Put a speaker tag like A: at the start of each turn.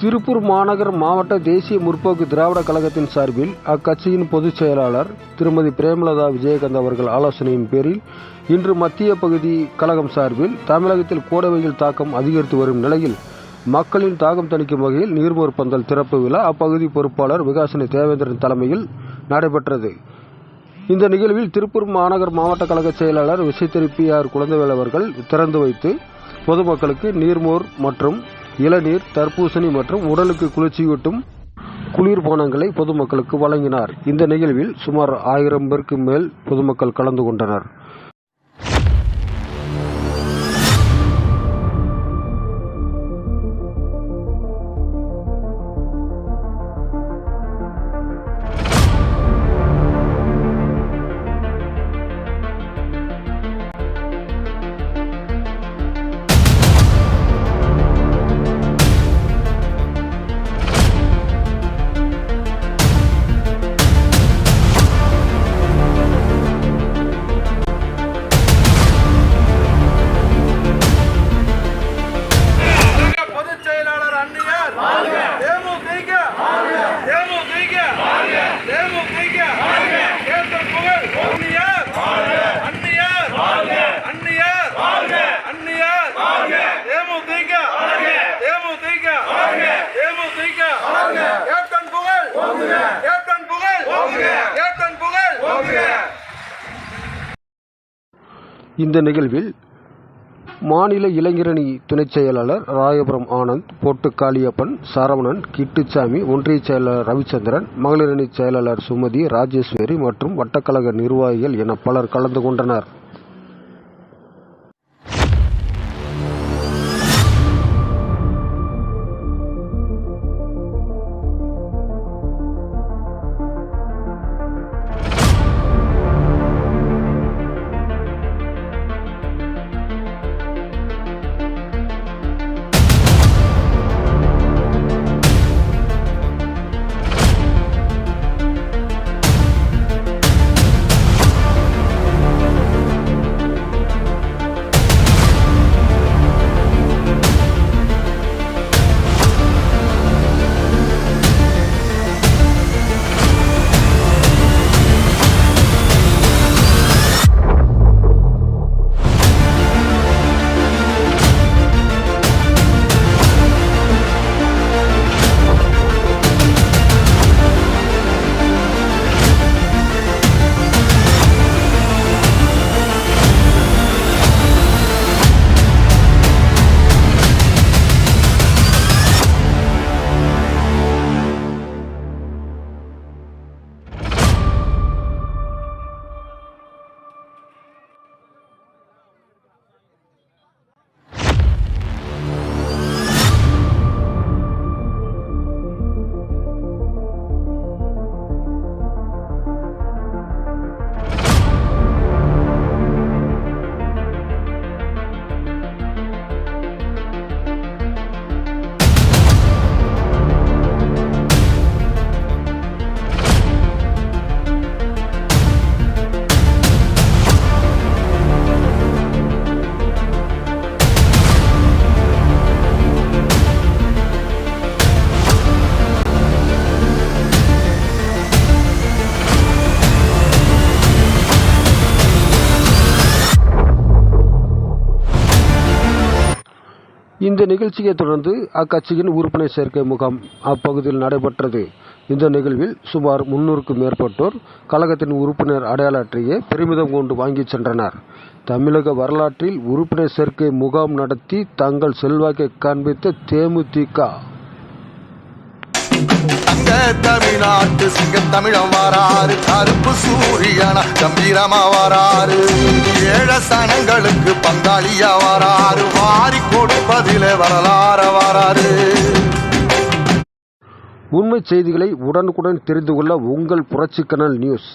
A: திருப்பூர் மாநகர் மாவட்ட தேசிய முற்போக்கு திராவிட கழகத்தின் சார்பில் அக்கட்சியின் பொதுச் செயலாளர் திருமதி பிரேமலதா விஜயகாந்த் அவர்கள் ஆலோசனையின் பேரில் இன்று மத்திய பகுதி கழகம் சார்பில் தமிழகத்தில் கோடை வெயில் தாக்கம் அதிகரித்து வரும் நிலையில் மக்களின் தாகம் தணிக்கும் வகையில் நீர்மோர் பந்தல் திறப்பு விழா அப்பகுதி பொறுப்பாளர் விகாசினி தேவேந்திரன் தலைமையில் நடைபெற்றது. இந்த நிகழ்வில் திருப்பூர் மாநகர் மாவட்ட கழக செயலாளர் விசைத்தறி PR குழந்தைவேல் அவர்கள் திறந்து வைத்து பொதுமக்களுக்கு நீர்மோர் மற்றும் இளநீர், தர்பூசணி மற்றும் உடலுக்கு குளிர்ச்சியூட்டும் குளிர்பானங்களை பொதுமக்களுக்கு வழங்கினார். இந்த நிகழ்வில் சுமார் 1000 பேருக்கு மேல் பொதுமக்கள் கலந்து கொண்டனர். இந்த நிகழ்வில் மாநில இளைஞரணி துணைச் செயலாளர் ராயபுரம் ஆனந்த், பொட்டு காளியப்பன், சரவணன், கிட்டுச்சாமி, ஒன்றிய செயலாளர் ரவிச்சந்திரன், மகளிரணி செயலாளர் சுமதி, ராஜேஸ்வரி மற்றும் வட்டக்கழக நிர்வாகிகள் என பலர் கலந்து கொண்டனர். இந்த நிகழ்ச்சியை தொடர்ந்து அக்கட்சியின் உறுப்பினர் சேர்க்கை முகாம் அப்பகுதியில் நடைபெற்றது. இந்த நிகழ்வில் சுமார் 300க்கும் மேற்பட்டோர் கழகத்தின் உறுப்பினர் அடையாள அட்டையை பெருமிதம் கொண்டு வாங்கிச் சென்றனர். தமிழக வரலாற்றில் உறுப்பினர் சேர்க்கை முகாம் நடத்தி தங்கள் செல்வாக்கை காண்பித்த தேமுதிக
B: தமிழ்நாட்டு சிங்க தமிழம் வராறு, கருப்பு சூரியனா கம்பீரமா வராறு, ஏழ சனங்களுக்கு பங்காளியா வராறு, வாரி கொடுப்பதிலே வரலாற வராறு.
A: உண்மை செய்திகளை உடனுக்குடன் தெரிந்து கொள்ள உங்கள் புரட்சி கனல் நியூஸ்